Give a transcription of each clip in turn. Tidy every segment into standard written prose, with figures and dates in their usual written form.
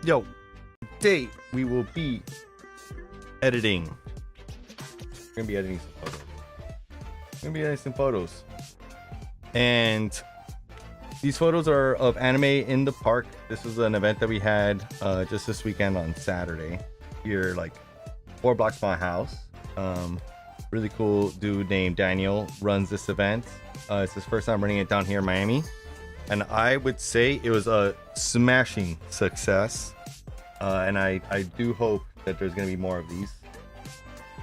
Yo, today we will be editing. We're gonna be editing some photos. And these photos are of anime in the park. This was an event that we had just this weekend on Saturday. Here, like 4 blocks from my house. Really cool dude named Daniel runs this event. It's his first time running it down here in Miami. And I would say it was a smashing success. And I do hope that there's gonna be more of these.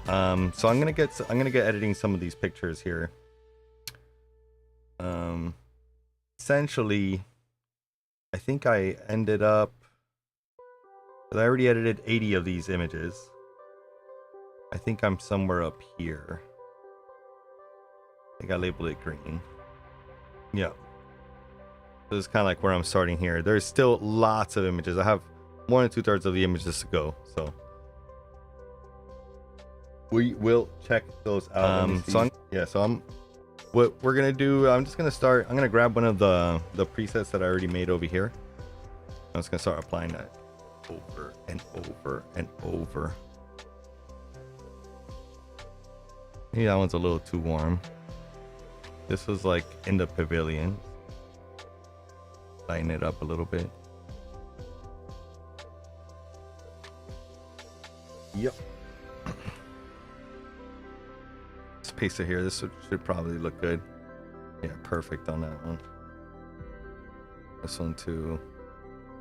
So I'm gonna get editing some of these pictures here. Essentially, I think I ended up. I already edited 80 of these images. I think I'm somewhere up here. I think I labeled it green. Yeah. So this is kind of like where I'm starting here. There's still lots of images. I have more than 2/3 of the images to go. So we will check those out. What we're gonna do, I'm gonna grab one of the presets that I already made over here. I'm just gonna start applying that over and over and over. Maybe that one's a little too warm. This was like in the pavilion. Lighten it up a little bit. Yep. Let's paste it here. This should probably look good. Yeah, perfect on that one. This one too.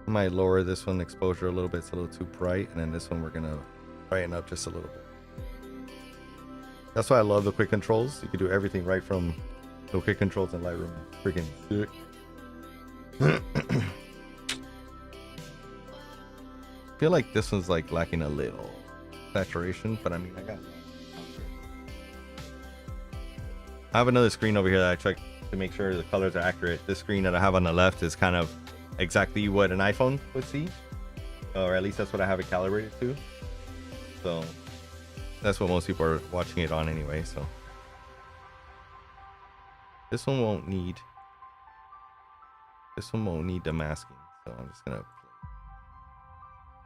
I might lower this one exposure a little bit. It's a little too bright. And then this one we're gonna brighten up just a little bit. That's why I love the quick controls. You can do everything right from the quick controls in Lightroom. Freaking sick. I feel like this one's like lacking a little saturation, but I mean, I have another screen over here that I checked to make sure the colors are accurate. This screen that I have on the left is kind of exactly what an iPhone would see, or at least that's what I have it calibrated to. So that's what most people are watching it on anyway. So this one won't need the masking. So I'm just gonna play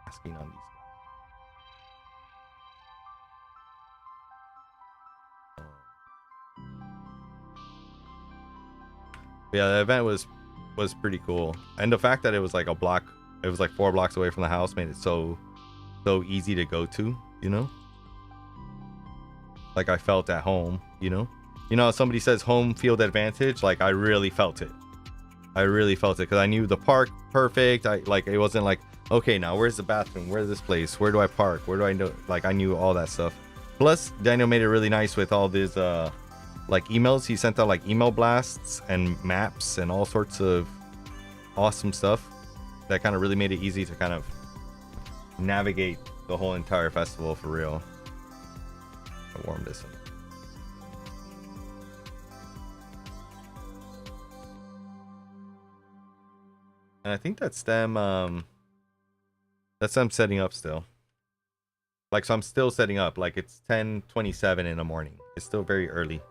masking on these. Yeah, the event was pretty cool, and the fact that it was like a block, it was like 4 blocks away from the house, made it so easy to go to. You know, like I felt at home. You know, somebody says home field advantage. Like I really felt it. Because I knew the park perfect. It wasn't like, okay, now where's the bathroom? Where's this place? Where do I park? Where do I know? Like I knew all that stuff. Plus, Daniel made it really nice with all these like emails. He sent out like email blasts and maps and all sorts of awesome stuff that kind of really made it easy to kind of navigate the whole entire festival for real. I warmed this one. And I think that's them setting up still. Like, so I'm still setting up. Like, it's 10:27 in the morning. It's still very early.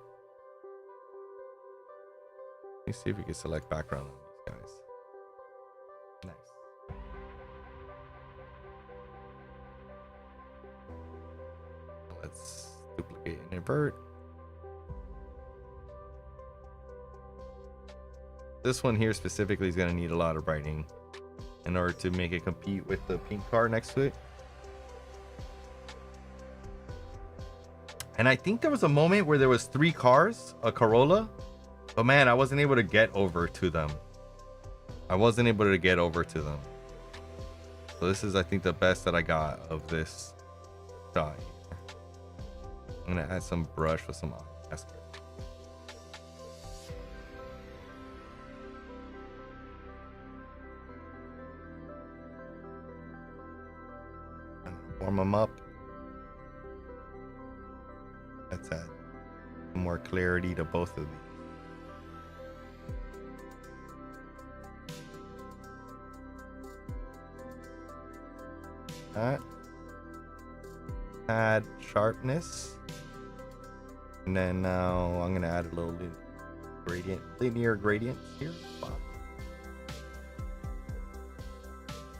Let me see if we can select background on these guys. Nice. Let's duplicate and invert. This one here specifically is going to need a lot of brightening in order to make it compete with the pink car next to it. And I think there was a moment where there was 3 cars, a Corolla, but man, I wasn't able to get over to them. So this is, I think, the best that I got of this shot here. I'm going to add some brush with some mascara. Warm them up. Let's add some more clarity to both of these. That. Add sharpness. And then now I'm going to add a little linear gradient here. Wow.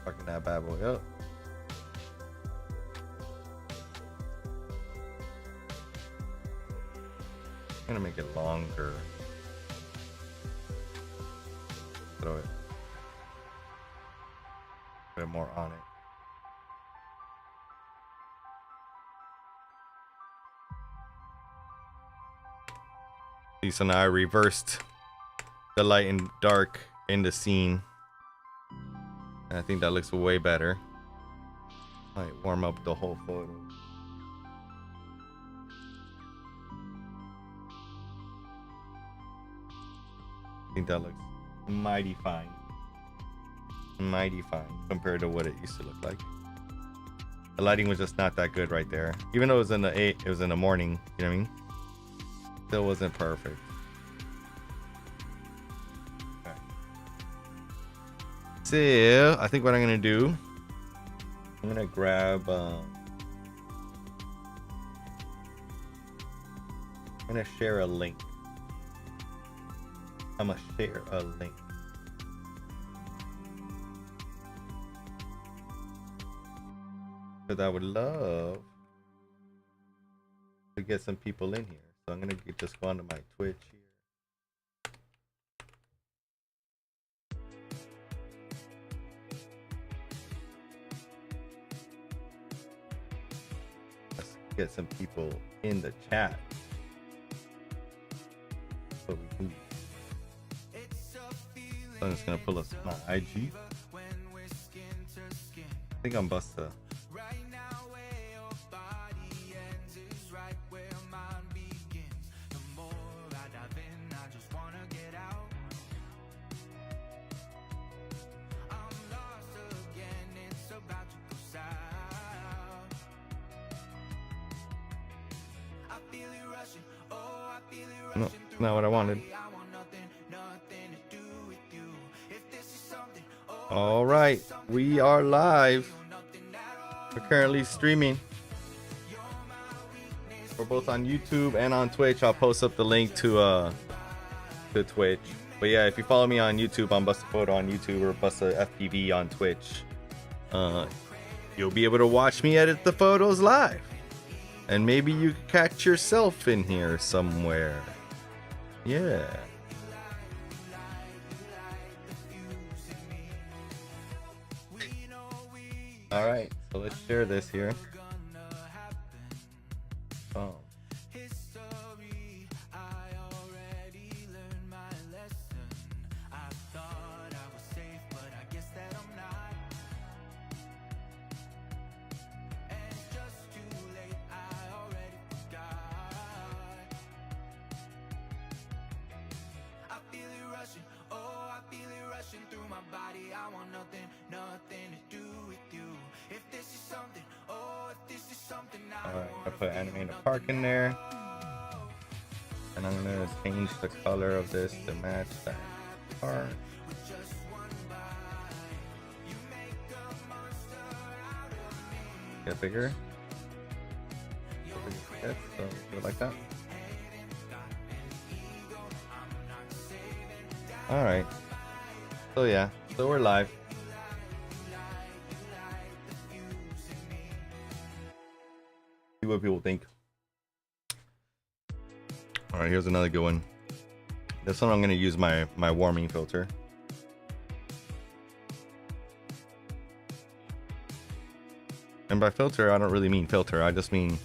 Darken that bad boy up. I'm gonna make it longer. Throw it. Put more on it. See, so now I reversed the light and dark in the scene. And I think that looks way better. Might warm up the whole photo. I think that looks mighty fine. Mighty fine compared to what it used to look like. The lighting was just not that good right there. Even though it was in the morning, you know what I mean? Still wasn't perfect. Okay. So I think what I'm gonna do, I'm gonna grab I'm gonna share a link. I'm gonna share a link. Because I would love to get some people in here. So I'm gonna just go onto my Twitch here. Let's get some people in the chat. So I'm just gonna pull up my IG. I think I'm Busta. No, not what I wanted. All right, we are live. We're currently streaming. We're both on YouTube and on Twitch. I'll post up the link to Twitch. But yeah, if you follow me on YouTube, I'm Busta Photo on YouTube or Busta FPV on Twitch. You'll be able to watch me edit the photos live. And maybe you can catch yourself in here somewhere. Yeah. All right, so let's share this here. Oh. Alright, I put animate a park in there. And I'm gonna change the color of this to match that park. Get bigger. So do it like that. Alright. So yeah, so we're live. See what people think. Alright, here's another good one. This one I'm gonna use my warming filter. And by filter, I don't really mean filter. I just mean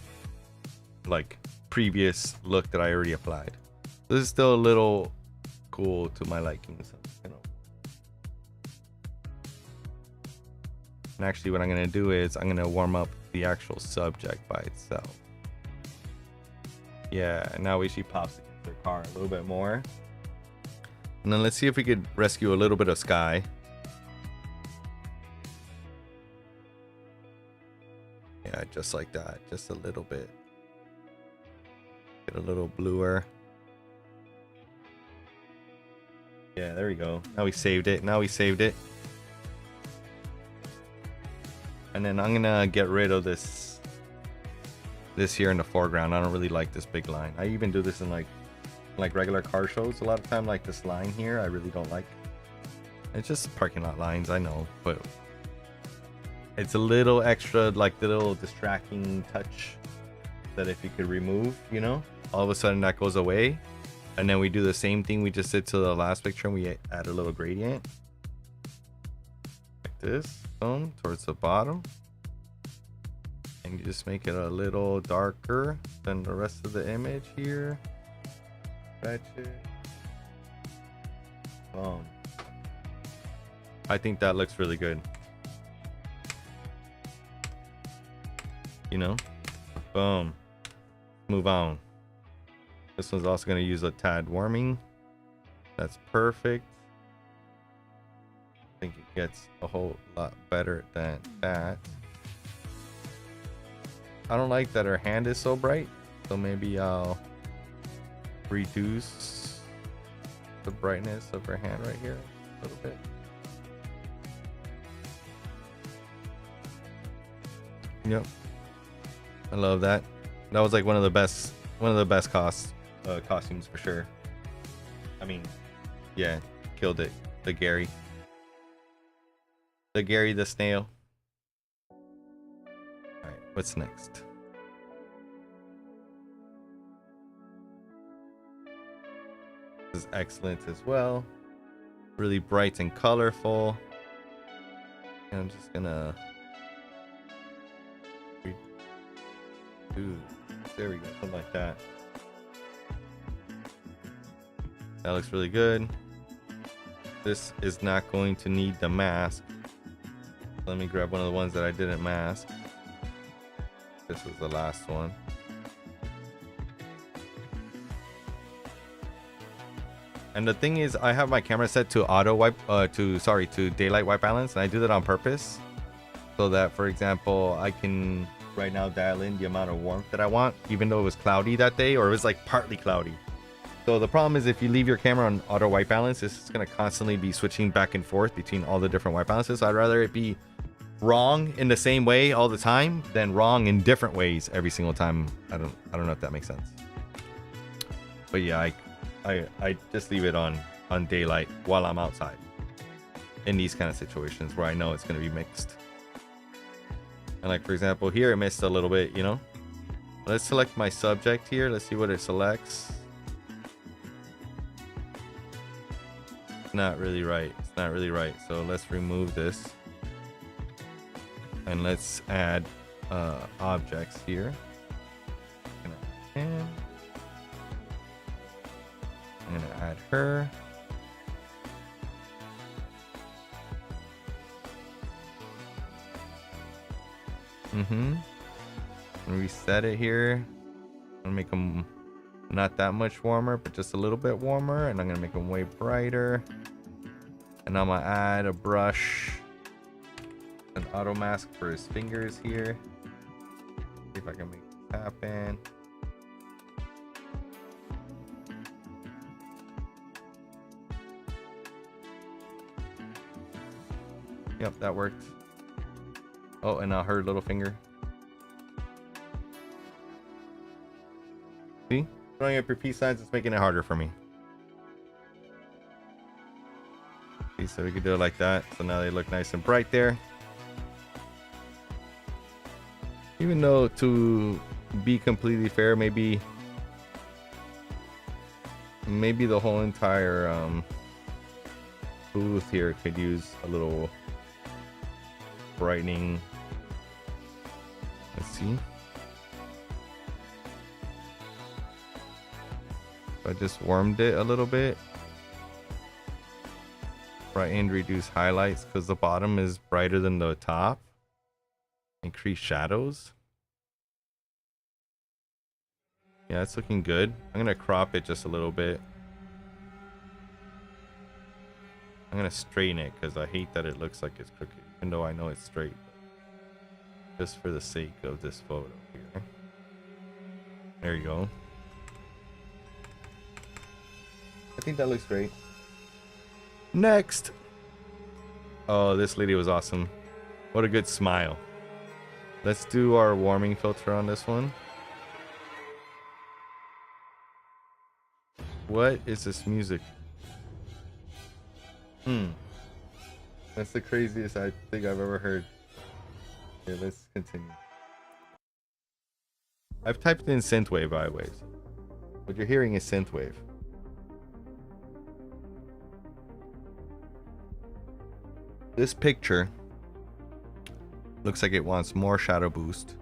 like previous look that I already applied. This is still a little cool to my liking, so you know. And actually what I'm gonna do is I'm gonna warm up the actual subject by itself. Yeah, and now she pops against their car a little bit more. And then let's see if we could rescue a little bit of sky. Yeah, just like that, just a little bit. Get a little bluer. Yeah, there we go. Now we saved it. Now we saved it. And then I'm gonna get rid of this here in the foreground. I don't really like this big line. I even do this in like regular car shows. A lot of time, like this line here, I really don't like. It's just parking lot lines, I know, but It's a little extra, like the little distracting touch that if you could remove, you know, all of a sudden that goes away. And then we do the same thing we just did to the last picture, and we add a little gradient like this, boom, towards the bottom. And you just make it a little darker than the rest of the image here. Stretch it. Boom. I think that looks really good. You know? Boom. Move on. This one's also going to use a tad warming. That's perfect. I think it gets a whole lot better than that. I don't like that her hand is so bright, so maybe I'll reduce the brightness of her hand right here a little bit. Yep, I love that. That was like one of the best costumes for sure. I mean, yeah, killed it. The Gary the snail. All right, what's next? This is excellent as well. Really bright and colorful. And I'm just gonna redo. There we go, something like that. That looks really good. This is not going to need the mask. Let me grab one of the ones that I didn't mask. This was the last one. And the thing is, I have my camera set to auto wipe, to daylight white balance, and I do that on purpose, so that, for example, I can right now dial in the amount of warmth that I want, even though it was cloudy that day, or it was like partly cloudy. So the problem is, if you leave your camera on auto white balance, it's just gonna constantly be switching back and forth between all the different white balances. So I'd rather it be wrong in the same way all the time than wrong in different ways every single time. I don't know if that makes sense. But yeah, I just leave it on daylight while I'm outside in these kind of situations where I know it's going to be mixed. And like, for example, here it missed a little bit, you know. Let's select my subject here. Let's see what it selects. It's not really right. It's not really right. So let's remove this. And let's add objects here. I'm gonna add her. Reset it here. I'm gonna make them not that much warmer, but just a little bit warmer. And I'm gonna make them way brighter. And I'm gonna add a brush, an auto mask for his fingers here. See if I can make this happen. Yep, that worked. Oh, and now her little finger. See? Throwing up your peace signs is making it harder for me. See, so we can do it like that. So now they look nice and bright there. Even though, to be completely fair, maybe the whole entire booth here could use a little brightening. Let's see. I just warmed it a little bit. Brighten, reduce highlights, because the bottom is brighter than the top. Increase shadows. Yeah, it's looking good. I'm gonna crop it just a little bit. I'm gonna straighten it because I hate that it looks like it's crooked, even though I know it's straight. Just for the sake of this photo here. There you go. I think that looks great. Next. Oh, this lady was awesome. What a good smile. Let's do our warming filter on this one. What is this music? That's the craziest I think I've ever heard. Okay, let's continue. I've typed in synthwave, by the way. So what you're hearing is synthwave. This picture looks like it wants more shadow boost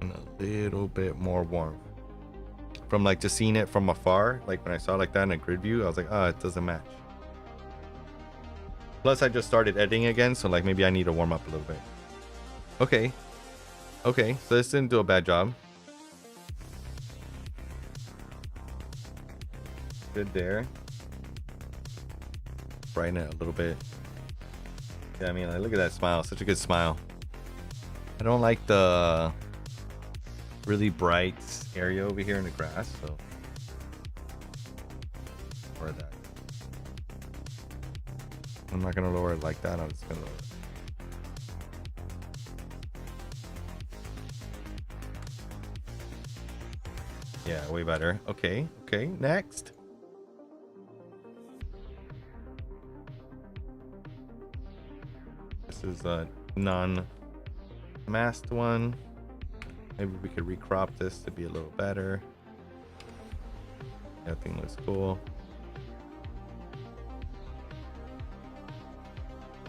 and a little bit more warmth. From like just seeing it from afar, like when I saw it like that in a grid view, I was like, oh, it doesn't match. Plus I just started editing again, so like maybe I need to warm up a little bit. Okay. Okay, so this didn't do a bad job. Good there. Brighten it a little bit. Yeah, I mean, like, look at that smile. Such a good smile. I don't like the really bright area over here in the grass, so lower that. I'm not gonna lower it like that. I'm just gonna lower it. Yeah, way better. Okay, okay, next. This is a non-masked one. Maybe we could recrop this to be a little better. That thing looks cool.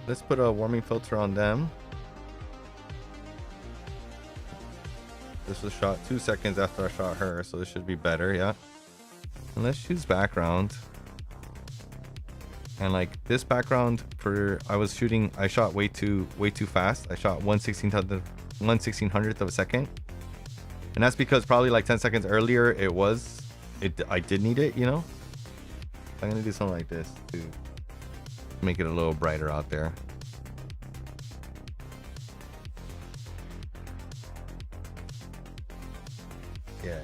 Let's put a warming filter on them. This was shot 2 seconds after I shot her, so this should be better, yeah. And let's choose background. And like this background for I shot way too fast. I shot 1/1600th of a second. And that's because probably like 10 seconds earlier I did need it, you know? I'm gonna do something like this to make it a little brighter out there. Yeah.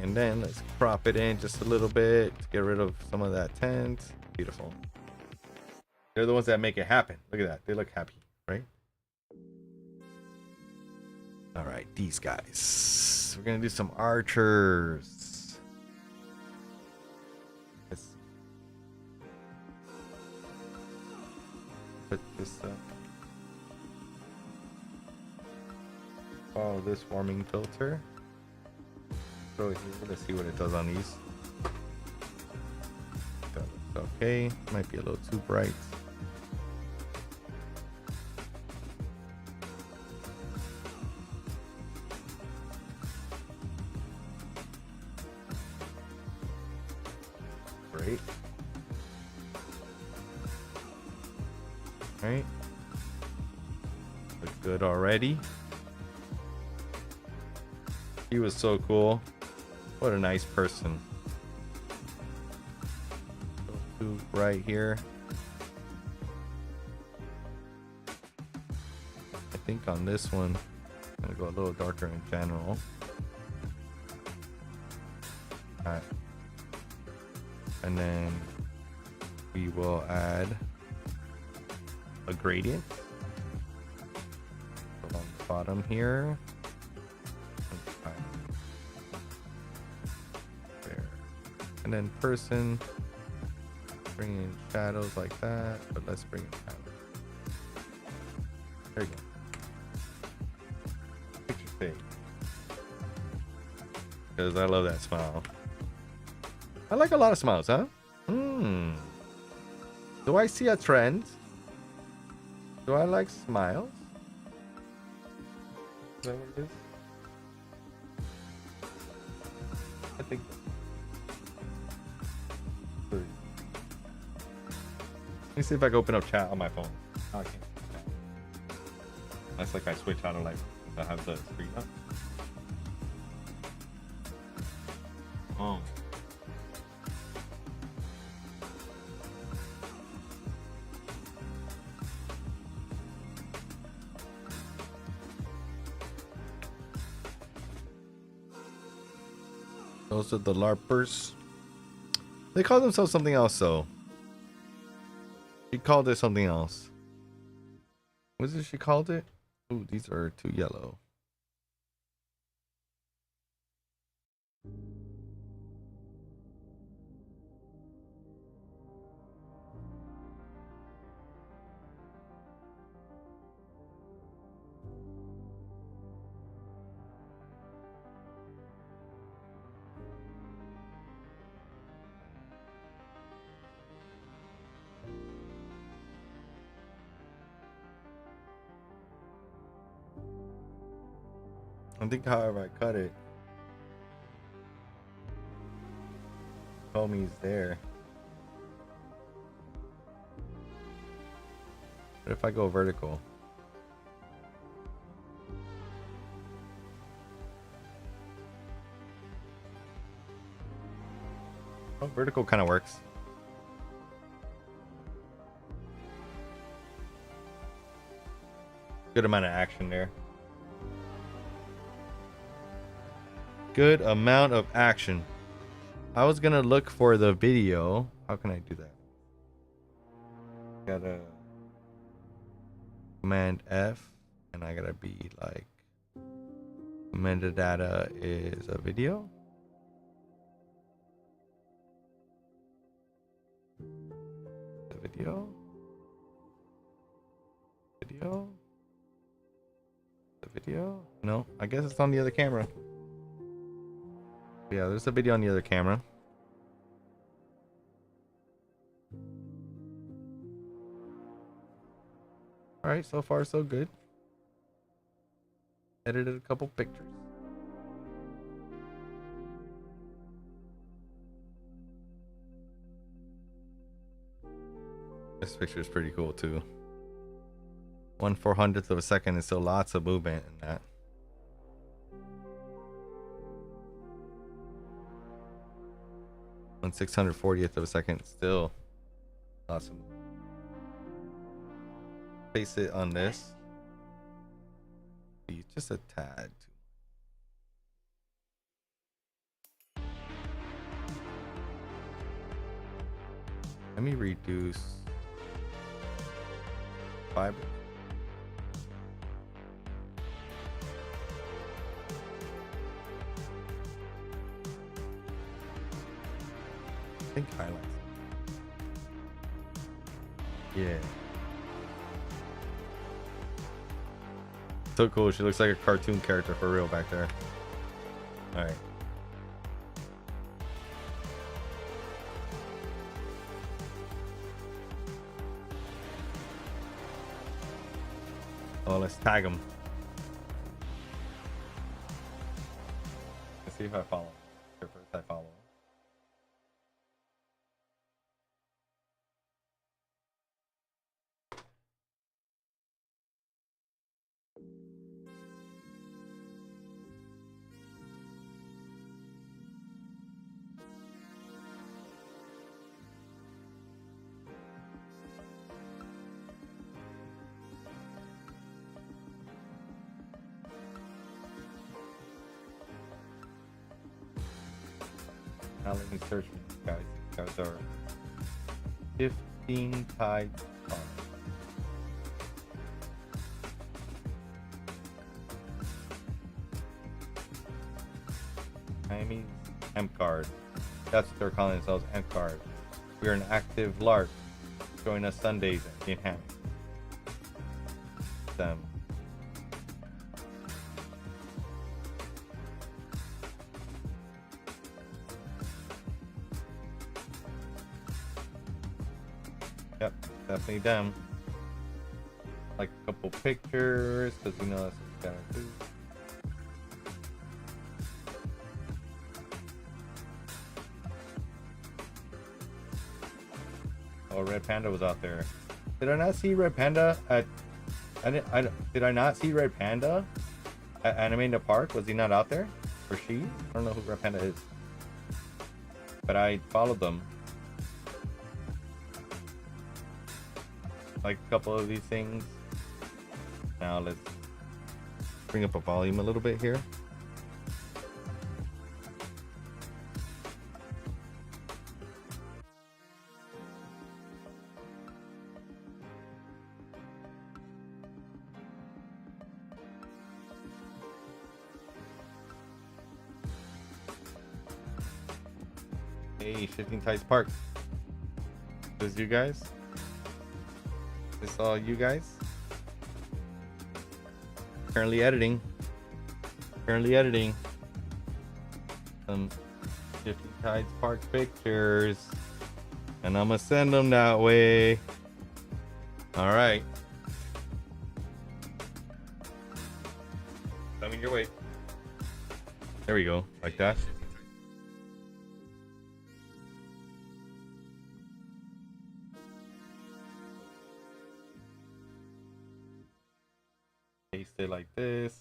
And then let's crop it in just a little bit to get rid of some of that tint. Beautiful. They're the ones that make it happen. Look at that. They look happy, right? All right, these guys. We're gonna do some archers. Let's put this up. Follow this warming filter. Throw it here. Let's see what it does on these. That looks okay. Might be a little too bright. Great. All right. Look good already. He was so cool. What a nice person. Go to right here. I think on this one, I'm gonna go a little darker in general. Alright. And then we will add a gradient along the bottom here. And then person, bring in shadows like that, but let's bring in shadows. There you go. Picture fade. Because I love that smile. I like a lot of smiles, huh? Do I see a trend? Do I like smiles? Is that what it is? I think. Let me see if I can open up chat on my phone. Oh, I can't. That's like I switch out of like I have the screen up. Oh. Those are the LARPers. They call themselves something else though. She called it something else. What is it she called it? Ooh, these are too yellow. I think however I cut it. Homie's there. What if I go vertical? Oh, vertical kind of works. Good amount of action there. Good amount of action. I was gonna look for the video. How can I do that? Gotta Command F, and I gotta be like, metadata is a video. The video. Video. The video. No, I guess it's on the other camera. Yeah, there's a video on the other camera. All right, so far so good. Edited a couple pictures. This picture is pretty cool too. 1/400th of a second is still lots of movement in that. 1/640th of a second, still lots of movement. Place it on this. Be just a tad. Let me reduce fiber. I think highlights. Yeah. So cool. She looks like a cartoon character for real back there. All right. Oh, let's tag him. Let's see if I follow. Here first, I follow. Now let me search for these guys. These guys are 15 tide cards. Miami M card. That's what they're calling themselves, M card. We are an active LARP. Join us Sundays in Ham. Them. Yep, definitely them. Like a couple pictures, because you know that's what we gotta do. Oh, Red Panda was out there. Did I not see Red Panda at? Did I not see Red Panda at Anime in the Park? Was he not out there? Or she? I don't know who Red Panda is. But I followed them. Like a couple of these things. Now let's bring up a volume a little bit here. Hey, Shifting Tides Park. This is you guys? This all you guys? Currently editing. Some Shifting Tides Park pictures. And I'm gonna send them that way. Alright. Coming your way. There we go, like that. Paste it like this. See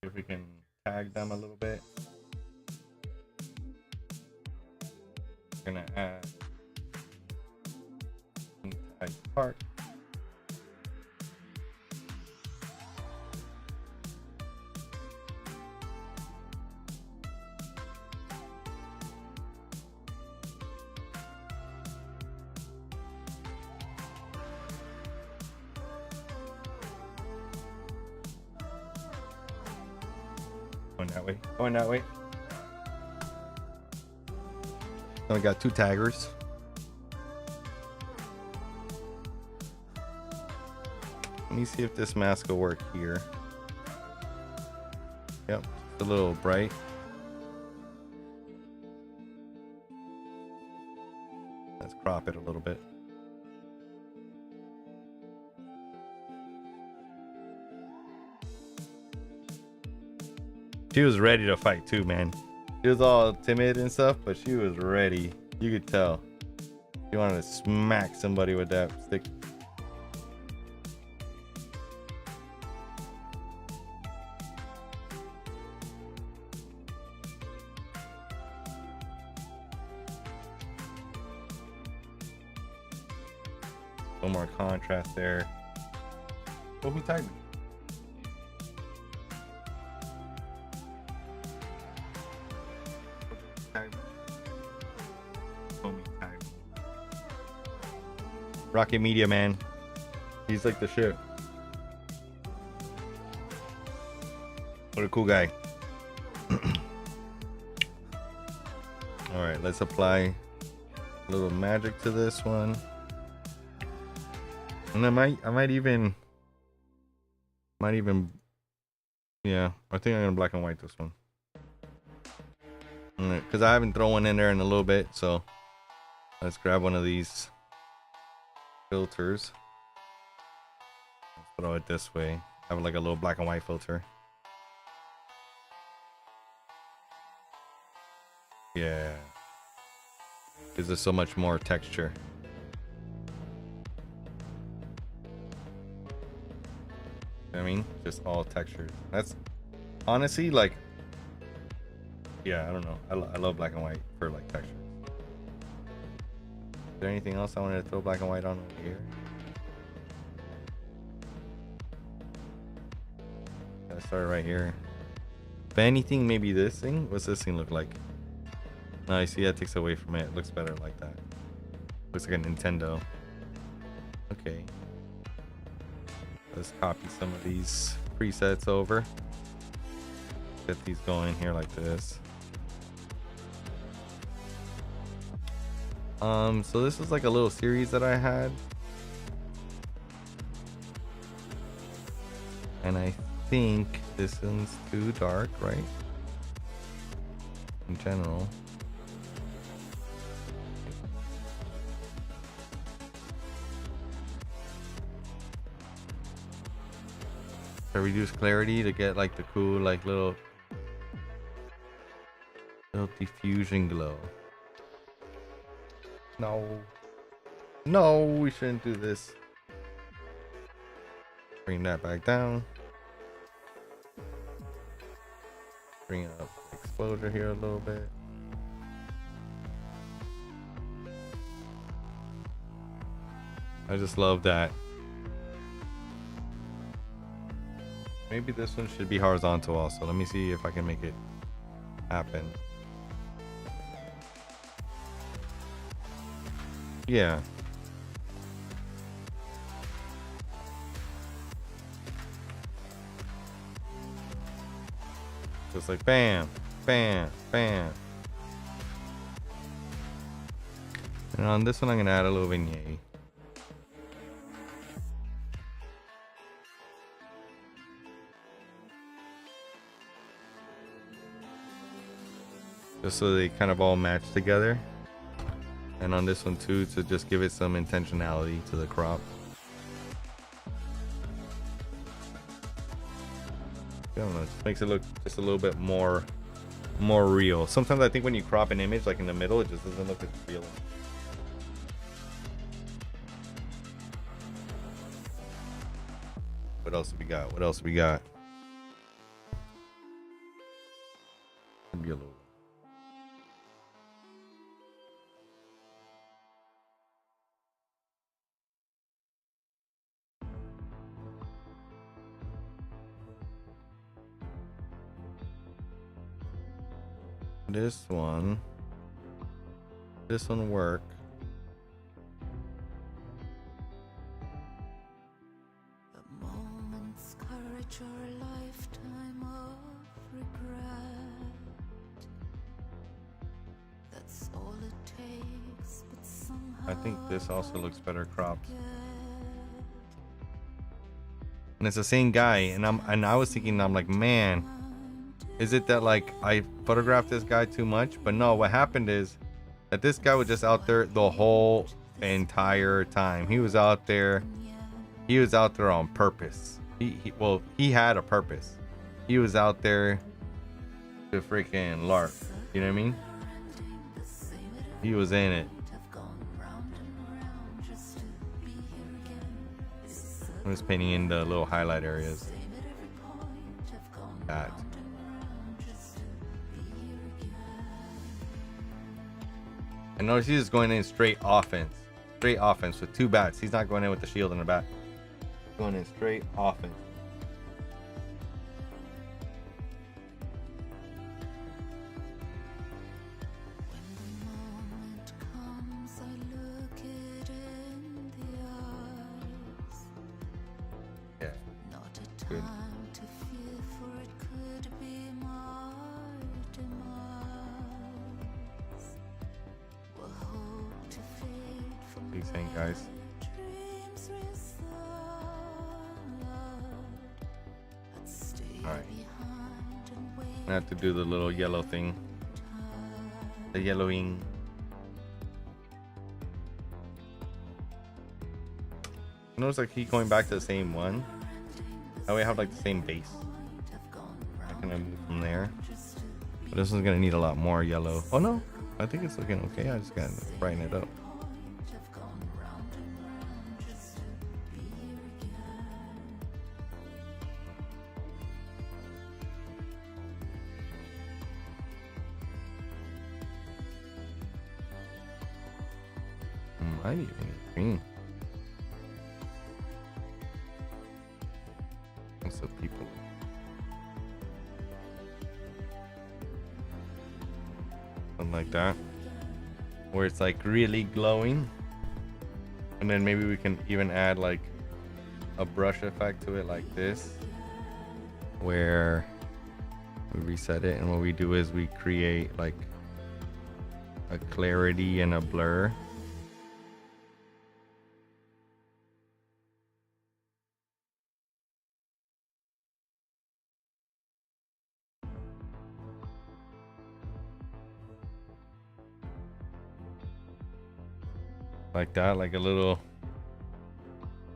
if we can tag them a little bit. We're gonna add tag park. Going that way. Going that way. So we got 2 taggers. Let me see if this mask will work here. Yep, it's a little bright. Let's crop it a little bit. She was ready to fight too, man. She was all timid and stuff, but she was ready. You could tell. She wanted to smack somebody with that stick. A little more contrast there. Oh, who tagged me? Rocket Media, man. He's like the shit. What a cool guy. All right, let's apply a little magic to this one. And I might even, yeah, I think I'm gonna black and white this one. All right, because I haven't thrown one in there in a little bit, so let's grab one of these filters. Let's throw it this way. Have like a little black and white filter. Yeah. Gives us so much more texture. I mean, just all textures. That's honestly like, yeah, I don't know. I love black and white for like texture. Is there anything else I wanted to throw black and white on over here? Gotta start right here. If anything, maybe this thing. What's this thing look like? No, you see that takes away from it. It looks better like that. Looks like a Nintendo. Okay. Let's copy some of these presets over. Get these going here like this. So this is like a little series that I had. And I think this one's too dark, right? In general. I reduce clarity to get like the cool like little diffusion glow. No, we shouldn't do this. Bring that back down. Bring up exposure here a little bit. I just love that. Maybe this one should be horizontal also. Let me see if I can make it happen. Yeah. Just like bam, bam, bam. And on this one, I'm gonna add a little vignette. Just so they kind of all match together. And on this one too, to just give it some intentionality to the crop. I don't know, it just makes it look just a little bit more real. Sometimes I think when you crop an image like in the middle, it just doesn't look as real. What else we got? What else we got? Be a little. This one work. The moment's courage or a lifetime of regret. That's all it takes, but somehow I think this also looks better cropped. And it's the same guy, and I was thinking, I'm like, man, is it that like I photographed this guy too much? But no, what happened is that this guy was just out there the whole entire time. He was out there on purpose. He had a purpose. He was out there to freaking lark. You know what I mean? He was in it. I'm just painting in the little highlight areas. That. And notice he's just going in straight offense. Straight offense with 2 bats. He's not going in with the shield in the back. Going in straight offense. Yeah. Good. Big thing, guys. Alright. I have to do the little yellow thing. The yellowing. Notice I keep going back to the same one. That way I have like the same base. I can move from there. But this one's gonna need a lot more yellow. Oh no, I think it's looking okay. I just gotta brighten it up. I need green. Also people. Something like that. Where it's like really glowing. And then maybe we can even add like a brush effect to it like this. Where we reset it, and what we do is we create like a clarity and a blur. Like that, like a little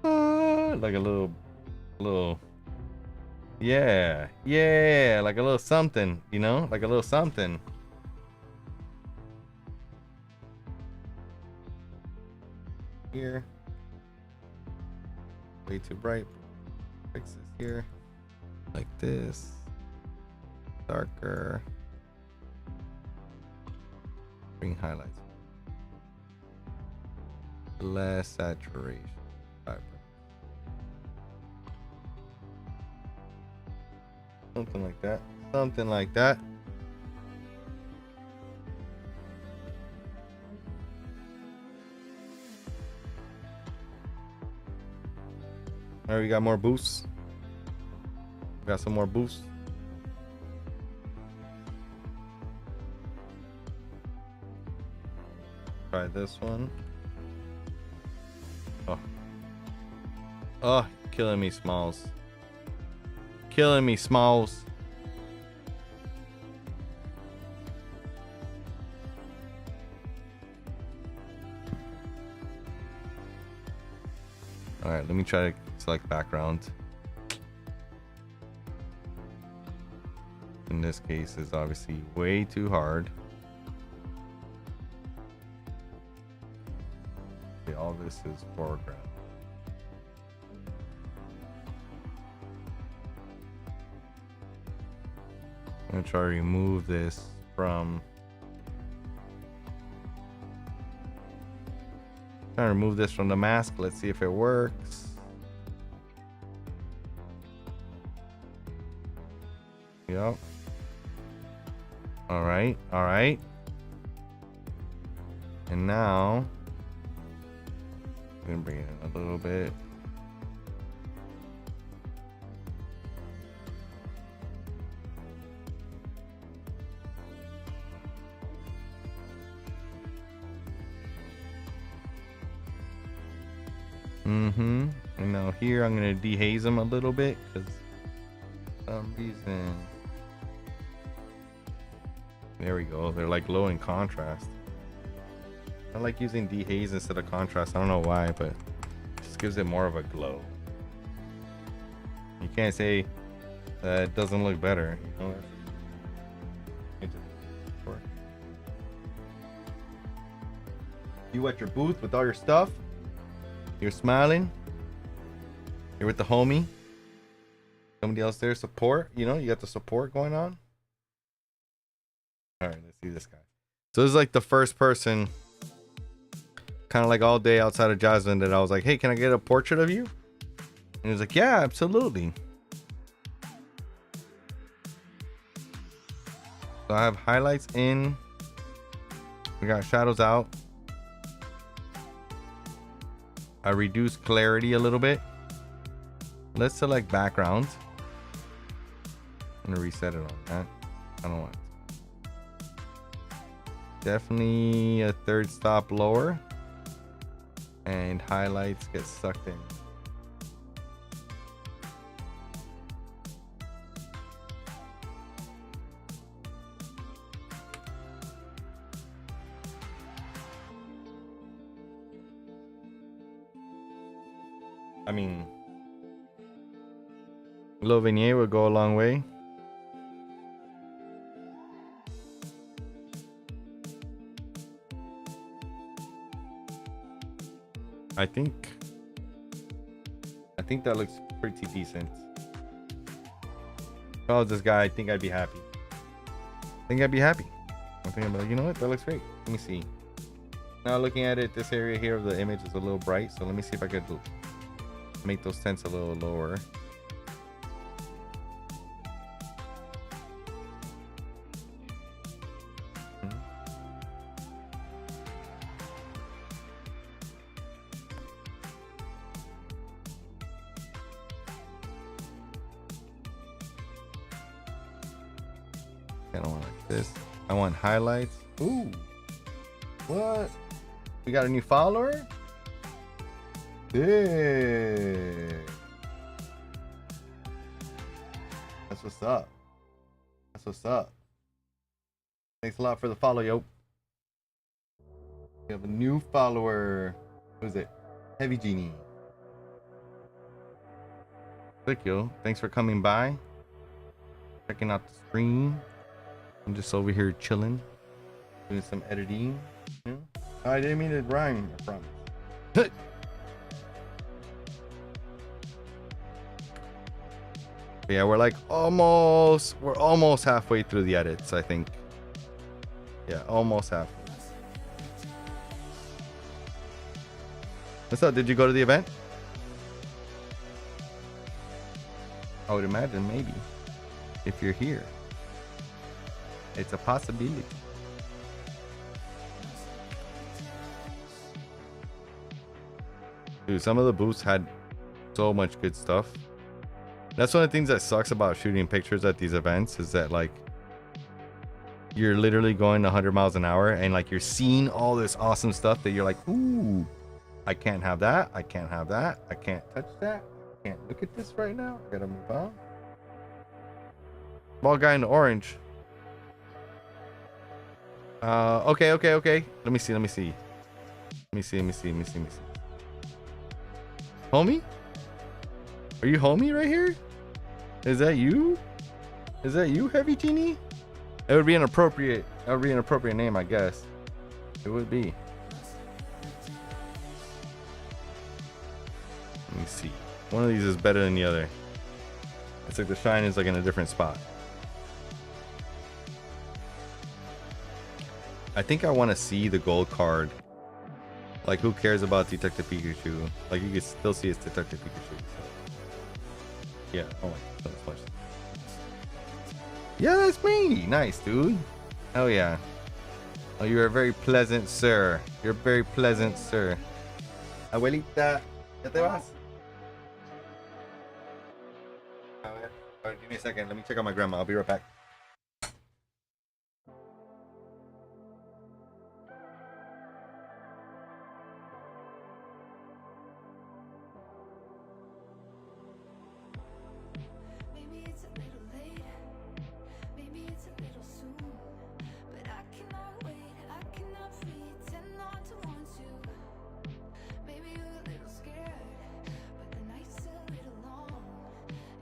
like a little yeah, like a little something, you know, like a little something. Here, way too bright. Fix this here, like this, darker, bring highlights. Less saturation. Something like that. Something like that. All right, we got more boosts. We got some more boosts. Try this one. Oh, killing me, Smalls. Killing me, Smalls. All right, let me try to select background. in this case is obviously way too hard. Okay, all this is foreground. I'm gonna try to remove this from. Trying to remove this from the mask. Let's see if it works. Yep. All right. All right. And now I'm gonna bring it in a little bit. And now here I'm gonna dehaze them a little bit because for some reason. There we go. They're like low in contrast. I like using dehaze instead of contrast. I don't know why, but it just gives it more of a glow. You can't say that it doesn't look better. You know? You at your booth with all your stuff. You're smiling. You're with the homie. Somebody else there support. You know, you got the support going on. All right, let's see this guy. So this is like the first person, kind of like all day outside of Jasmine, that I was like, hey, can I get a portrait of you? And he was like, yeah, absolutely. So I have highlights in. We got shadows out. I reduce clarity a little bit. Let's select background. I'm gonna reset it on that. I don't want it. Definitely a third stop lower. And highlights get sucked in. I mean, low vignette would go a long way. I think that looks pretty decent. If I was this guy, I think I'd be happy. I think I'd be happy. I think I'd be like, you know what? That looks great. Let me see. Now looking at it, this area here of the image is a little bright. So let me see if I could make those tints a little lower. I don't want like this. I want highlights. Ooh, what? We got a new follower? Yeah. That's what's up. That's what's up. Thanks a lot for the follow, yo. We have a new follower. Who is it? Heavy Genie. Click, yo. Thanks for coming by. Checking out the stream. I'm just over here chilling. Doing some editing. Yeah. I didn't mean to rhyme, I promise. Yeah, we're almost halfway through the edits, I think. Yeah, almost halfway. What's up? Did you go to the event? I would imagine maybe. If you're here. It's a possibility. Dude, some of the booths had so much good stuff. That's one of the things that sucks about shooting pictures at these events, is that like you're literally going 100 miles an hour and like you're seeing all this awesome stuff that you're like, ooh, I can't have that. I can't have that. I can't touch that. I can't look at this right now. I gotta move on. Ball guy in the orange. Okay. Let me see. Homie? Are you homie right here? Is that you? Is that you, Heavy Genie? It would be an appropriate. That would be an appropriate name, I guess. It would be. Let me see. One of these is better than the other. It's like the shine is like in a different spot. I think I want to see the gold card. Like, who cares about Detective Pikachu? Like, you can still see it's Detective Pikachu. So. Yeah. Oh my God. That's much. Yeah, that's me. Nice, dude. Hell yeah. Oh, you're a very pleasant sir. You're very pleasant, sir. Abuelita, ¿ya te vas? A ver, give me a second. Let me check on my grandma. I'll be right back. Maybe it's a little late, maybe it's a little soon, but I cannot wait, I cannot pretend not to want to. Maybe you're a little scared, but the night's a little long,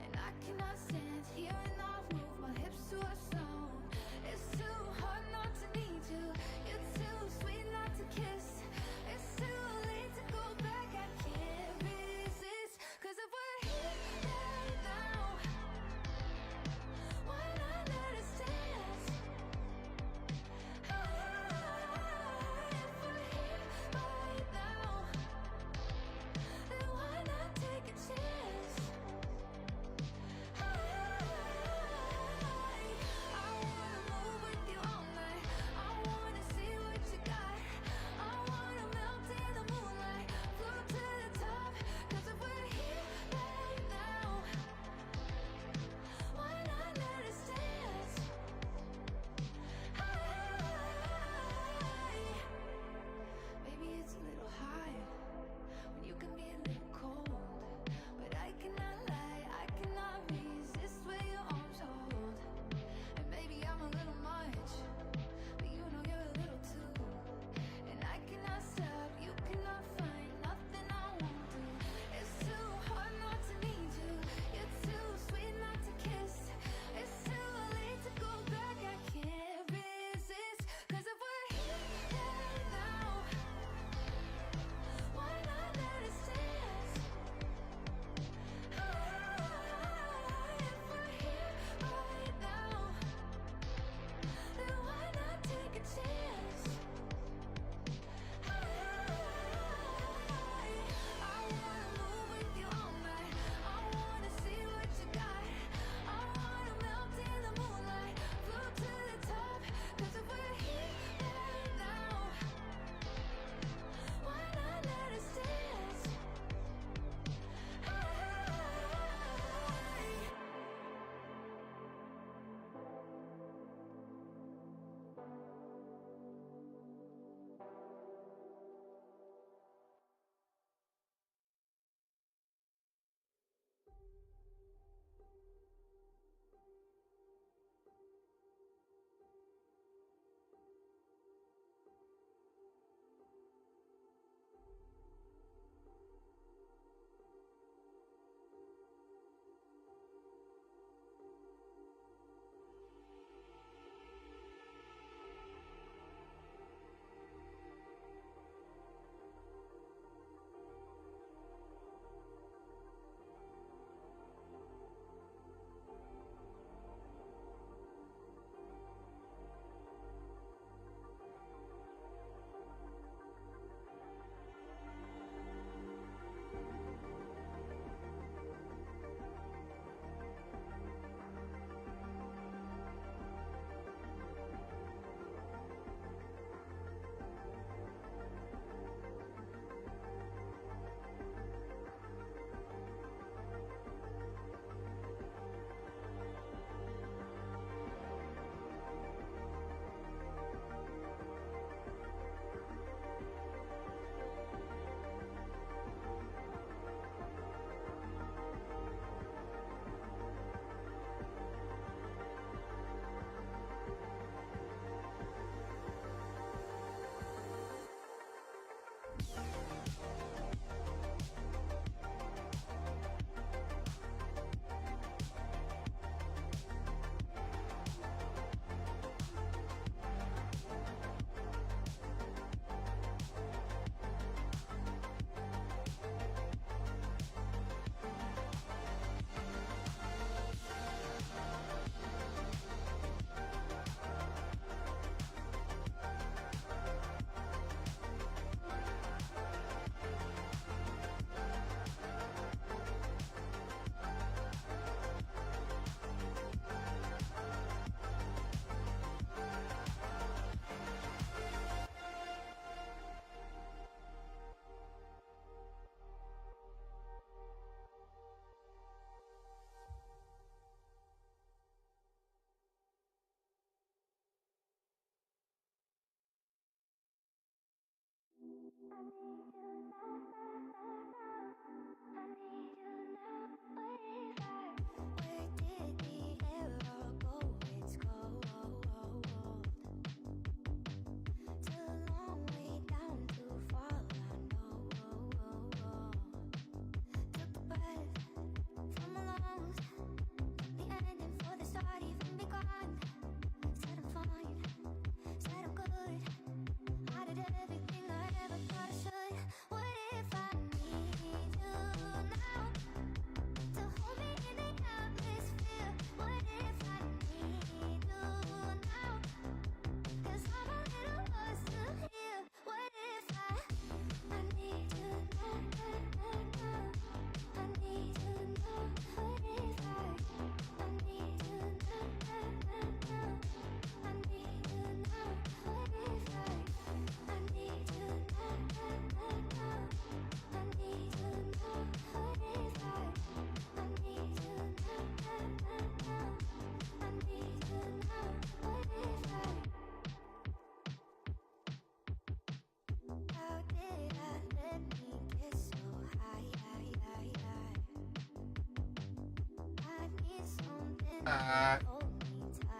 and I cannot stand here and not move my hips to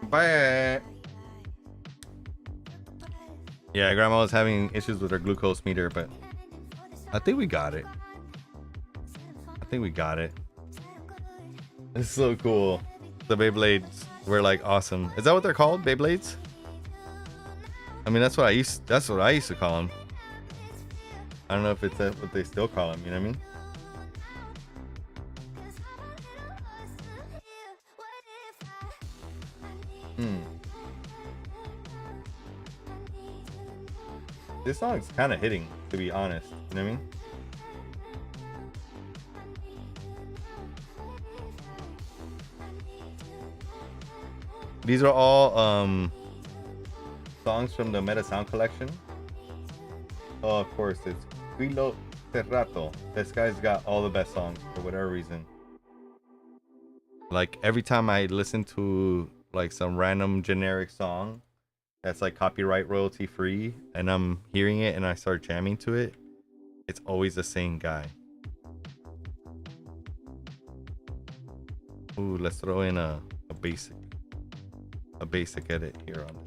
Bye. Yeah, grandma was having issues with her glucose meter, but I think we got it. I think we got it. It's so cool. The Beyblades were like awesome. Is that what they're called? Beyblades? I mean, that's what I used to call them. I don't know if it's what they still call them, you know what I mean? This song's kind of hitting, to be honest. You know what I mean? These are all songs from the Meta Sound Collection. Oh, of course, it's Quilo Cerrato. This guy's got all the best songs for whatever reason. Like every time I listen to like some random generic song that's like copyright royalty free and I'm hearing it and I start jamming to it, it's always the same guy. Ooh, let's throw in a basic edit here on this.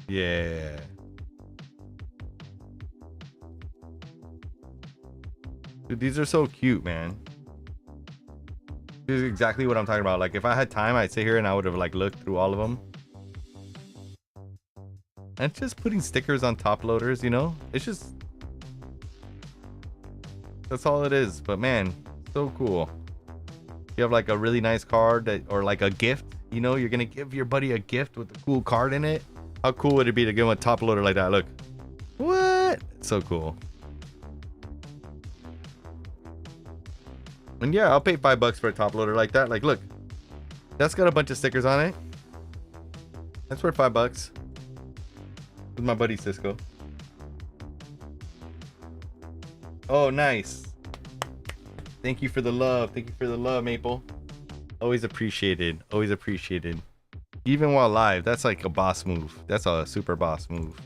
Yeah. Dude, these are so cute, man. This is exactly what I'm talking about. Like if I had time, I'd sit here and I would have like looked through all of them. And just putting stickers on top loaders, you know? It's just... that's all it is. But man, so cool. You have like a really nice card that, or like a gift, you know? You're gonna give your buddy a gift with a cool card in it. How cool would it be to give him a top loader like that? Look. What? It's so cool. And yeah, I'll pay $5 for a top loader like that. Like, look. That's got a bunch of stickers on it. That's worth $5. With my buddy Cisco. Oh, nice. Thank you for the love. Thank you for the love, Maple. Always appreciated. Always appreciated. Even while live, that's like a boss move. That's a super boss move.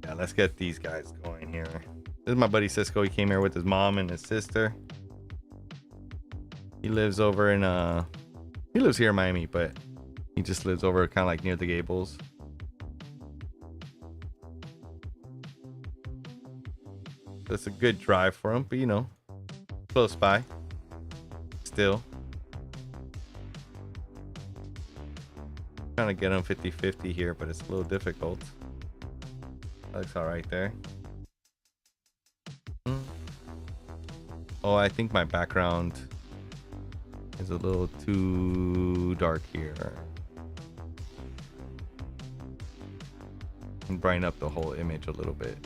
Yeah, let's get these guys going here. This is my buddy Cisco. He came here with his mom and his sister. He lives over in he lives here in Miami, but he just lives over kind of like near the Gables. That's a good drive for him, but you know, close by. Still. Trying to get him 50-50 here, but it's a little difficult. Looks alright there. Oh, I think my background is a little too dark here. And brighten up the whole image a little bit.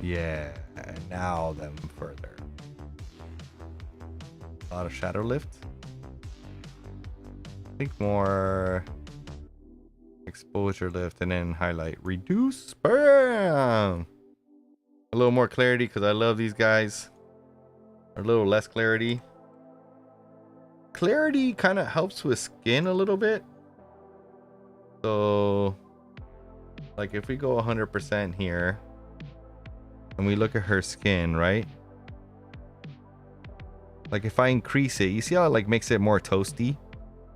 Yeah, and now then further. A lot of shadow lift. I think more exposure lift and then highlight. Reduce. Bam! A little more clarity because I love these guys. A little less clarity. Clarity kind of helps with skin a little bit. So like if we go 100% here and we look at her skin, right? Like if I increase it, you see how it like makes it more toasty?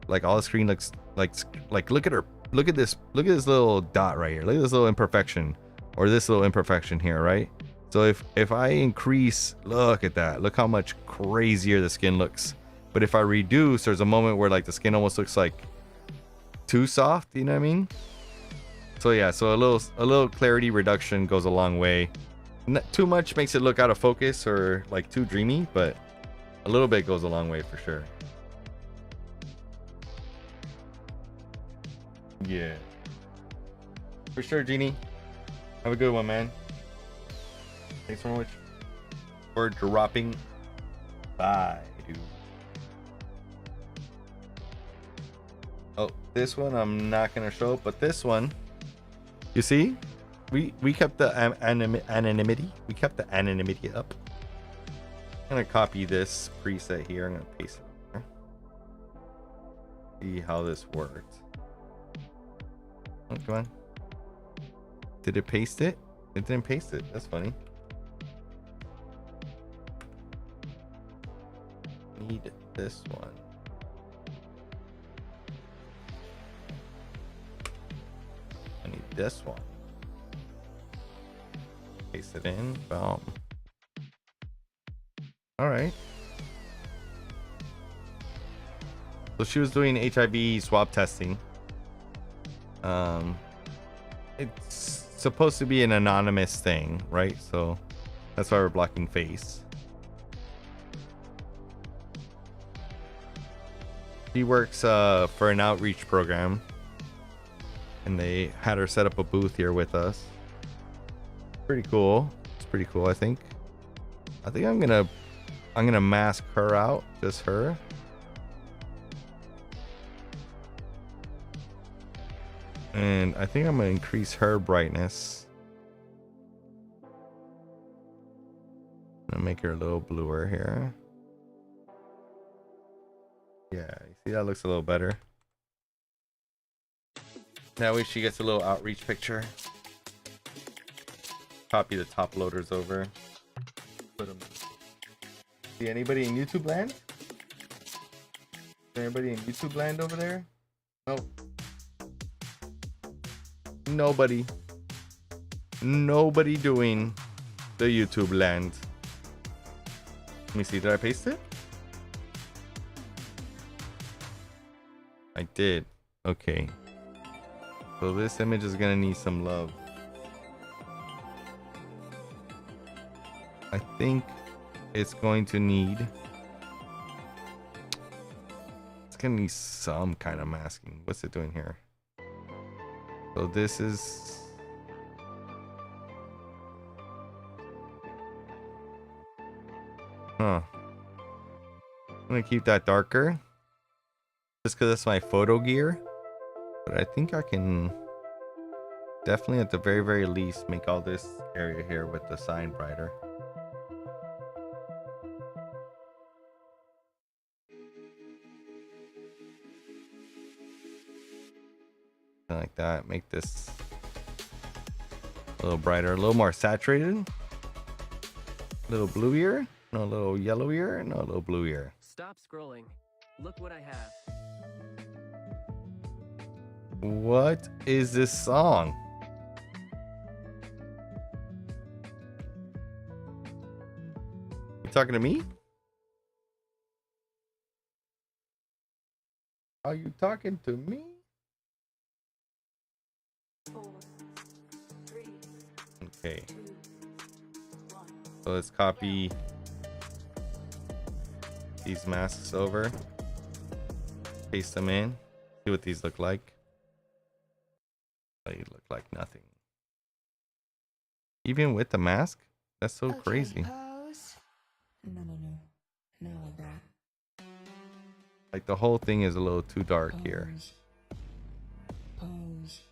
Like all the screen looks like look at her, look at this little dot right here. Look at this little imperfection, or this little imperfection here, right? So if I increase, look at that, look how much crazier the skin looks. But if I reduce, there's a moment where like the skin almost looks like too soft, you know what I mean? So yeah, so a little clarity reduction goes a long way. Not too much makes it look out of focus or like too dreamy, but a little bit goes a long way for sure. Yeah, for sure, Genie. Have a good one, man. Thanks so much for dropping by, dude. Oh, this one I'm not gonna show, but this one, you see, we kept the anonymity. We kept the anonymity up. I'm gonna copy this preset here. I'm gonna paste it here. See how this worked. Oh, come on. Did it paste it? It didn't paste it. That's funny. Need this one. I need this one. Paste it in. Boom. All right. So she was doing HIV swab testing. It's supposed to be an anonymous thing, right? So that's why we're blocking face. She works for an outreach program, and they had her set up a booth here with us. Pretty cool. It's pretty cool. I think I'm gonna mask her out, just her. And I think I'm gonna increase her brightness. I'm gonna make her a little bluer here. Yeah, you see that looks a little better. That way she gets a little outreach picture. Copy the top loaders over. Put them. See anybody in YouTube land? Is anybody in YouTube land over there? Nope. Nobody doing the YouTube land. Let me see, did I paste it? I did. Okay, so this image is gonna need some love. I think it's going to need, it's gonna need some kind of masking. What's it doing here? So this is, I'm gonna keep that darker just because that's my photo gear, but I think I can definitely at the very least make all this area here with the sign brighter. Like that, make this a little brighter, a little more saturated, a little bluier, no, a little yellowier, no, a little bluier. Stop scrolling. Look what I have. What is this song? You talking to me? Are you talking to me? Okay, so let's copy these masks over, paste them in, see what these look like. They look like nothing. Even with the mask? That's so crazy. Pose. No, not like that. Like the whole thing is a little too dark here. Pose.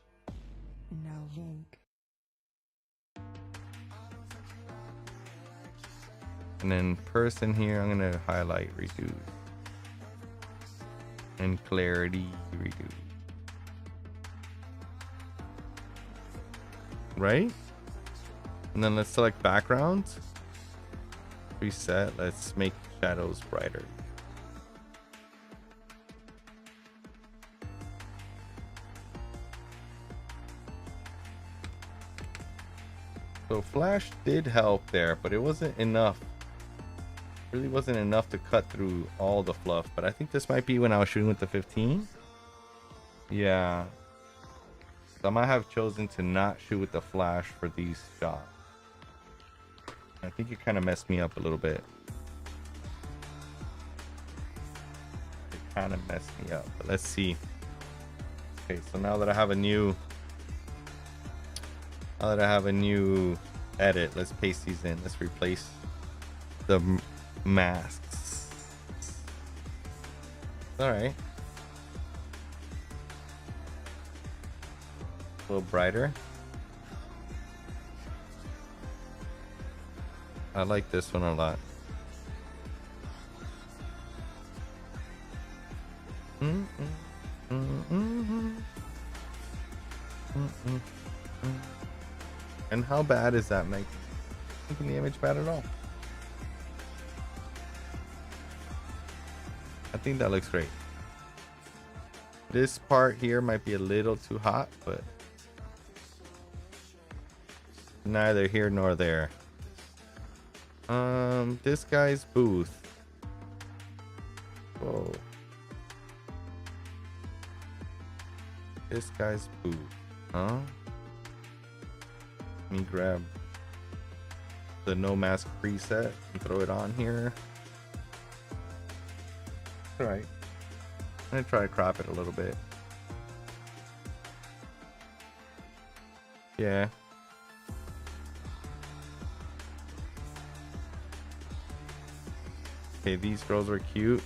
Now look. And then person here, I'm gonna highlight, reduce, and clarity, reduce. right? And then let's select background. Reset. Let's make shadows brighter. So flash did help there, but it wasn't enough. Really wasn't enough to cut through all the fluff. But I think this might be when I was shooting with the 15. Yeah. So I might have chosen to not shoot with the flash for these shots. I think it kind of messed me up a little bit. It kind of messed me up, but let's see. Okay, so now that I have a new edit, let's paste these in. Let's replace the masks. All right. A little brighter. I like this one a lot. And how bad is that making the image bad at all? I think that looks great. This part here might be a little too hot, but neither here nor there. This guy's booth. Whoa. This guy's booth. Huh? Let me grab the no mask preset and throw it on here. Alright. I'm gonna try to crop it a little bit. Yeah. Okay, these girls are cute.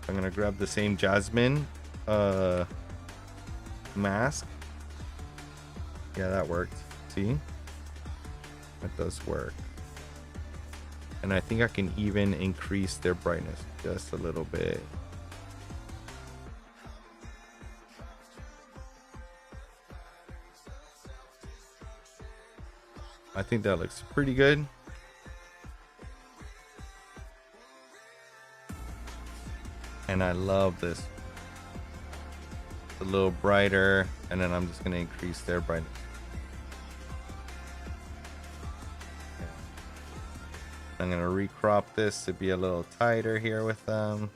I'm gonna grab the same Jasmine mask. Yeah, that worked. See? That does work. And I think I can even increase their brightness just a little bit. I think that looks pretty good. And I love this. It's a little brighter, and then I'm just going to increase their brightness. I'm going to recrop this to be a little tighter here with them.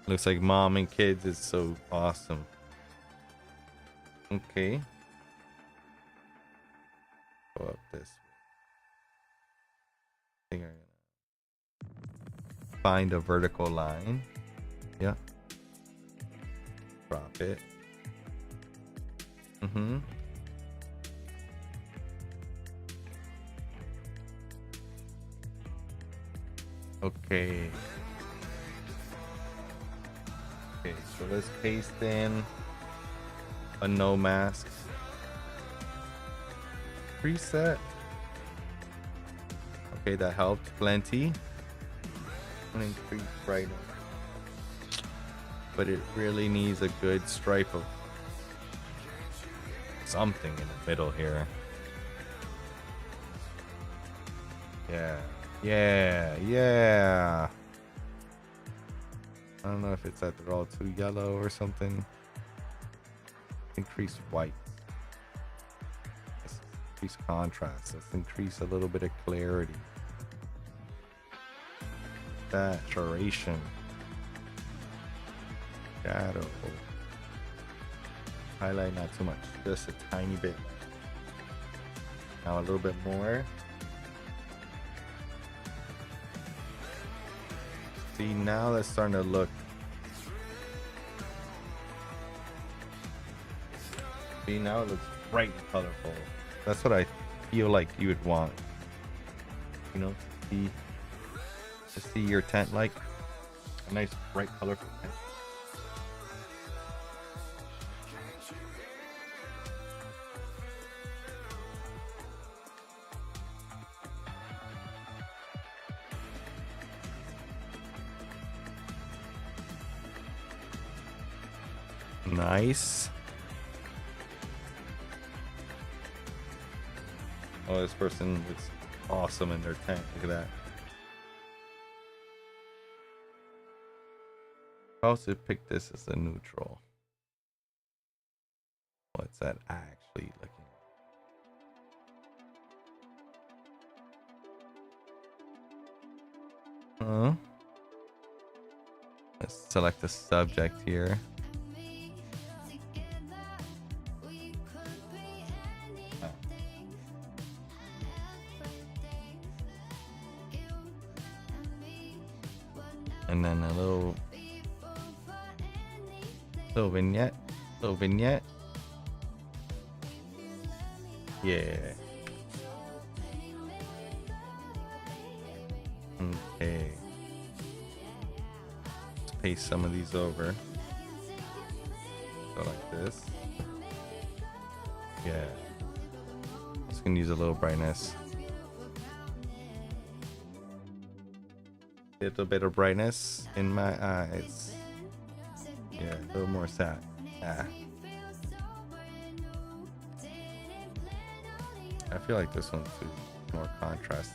Looks like mom and kids is so awesome. Okay. Go up this way. I think I'm gonna find a vertical line. Yeah. Drop it. Okay. Okay, so let's paste in a no mask preset. Okay, that helped plenty. And increase brightness, but it really needs a good stripe of something in the middle here. Yeah. I don't know if it's that they're all too yellow or something. Increase white. Let's increase contrast. Let's increase a little bit of clarity. Saturation. Shadow. Highlight not too much, just a tiny bit. Now a little bit more. See, now that's starting to look. See, now it looks bright and colorful. That's what I feel like you would want. You know, to see your tent like a nice, bright, colorful tent. Nice. Oh, this person looks awesome in their tent. Look at that. I also pick this as a neutral. What's that actually looking at? Huh? Let's select the subject here. And then a little vignette. Little vignette. Yeah. Okay. Let's paste some of these over. So like this. Yeah. Just gonna use a little brightness. A little bit of brightness in my eyes. Yeah, a little more sat. I feel like this one's too more contrast.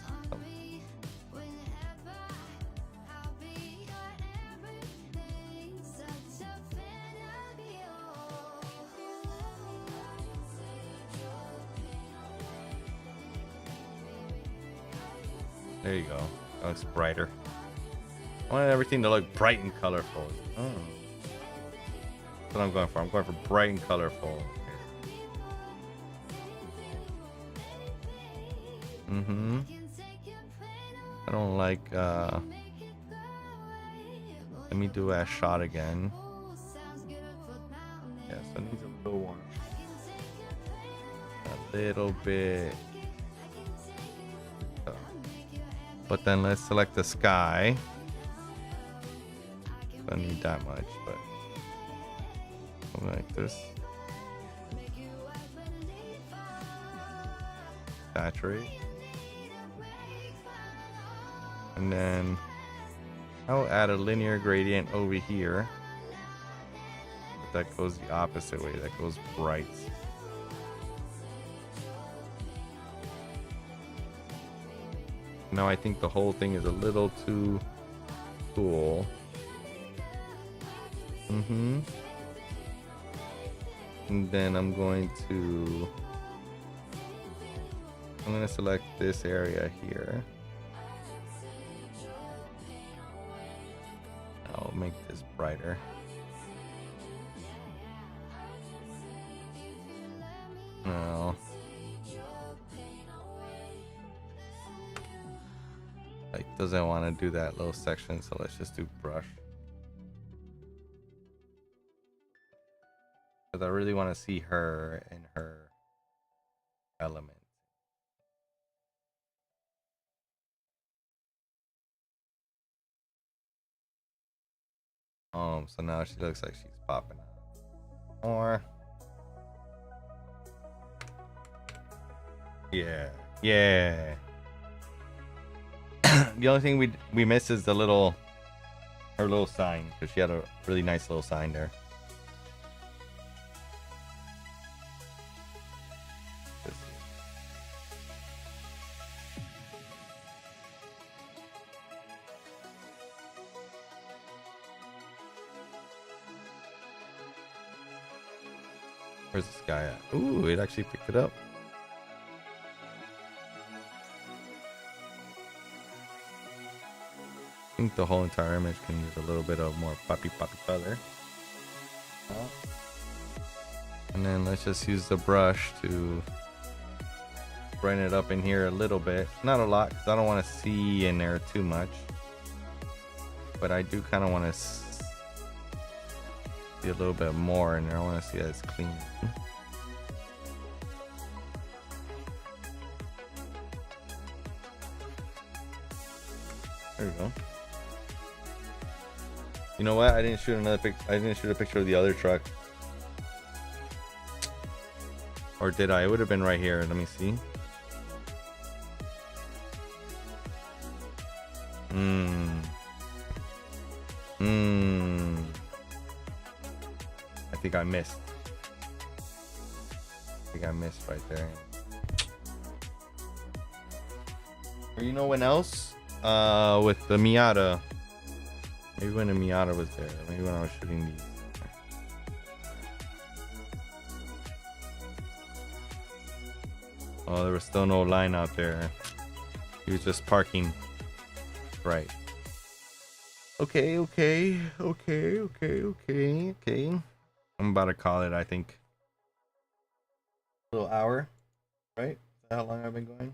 There you go. That looks brighter. I wanted everything to look bright and colorful. Oh. That's what I'm going for. I'm going for bright and colorful. I don't like let me do a shot again. Yeah, so it needs a little one. A little bit. But then let's select the sky. Don't need that much, but like this. Saturate. And then I'll add a linear gradient over here. But that goes the opposite way. That goes bright. Now I think the whole thing is a little too cool. And then I'm going to select this area here. I'll make this brighter. No. Like, doesn't want to do that little section, so let's just do brush. Because I really want to see her and her element. So now she looks like she's popping out more. Yeah. The only thing we missed is her little sign, because she had a really nice little sign there. Where's this guy at? Ooh, it actually picked it up. I think the whole entire image can use a little bit of more poppy color. And then let's just use the brush to brighten it up in here a little bit. Not a lot, because I don't want to see in there too much. But I do kind of want to see a little bit more in there. I want to see that it's clean. There we go. You know what? I didn't shoot a picture of the other truck. Or did I? It would have been right here. Let me see. I think I missed. Right there. Or you know when else? With the Miata. Maybe when the Miata was there. Maybe when I was shooting these. Oh, there was still no line out there. He was just parking. Right. Okay. I'm about to call it, I think. A little hour. Right? Is that how long I've been going?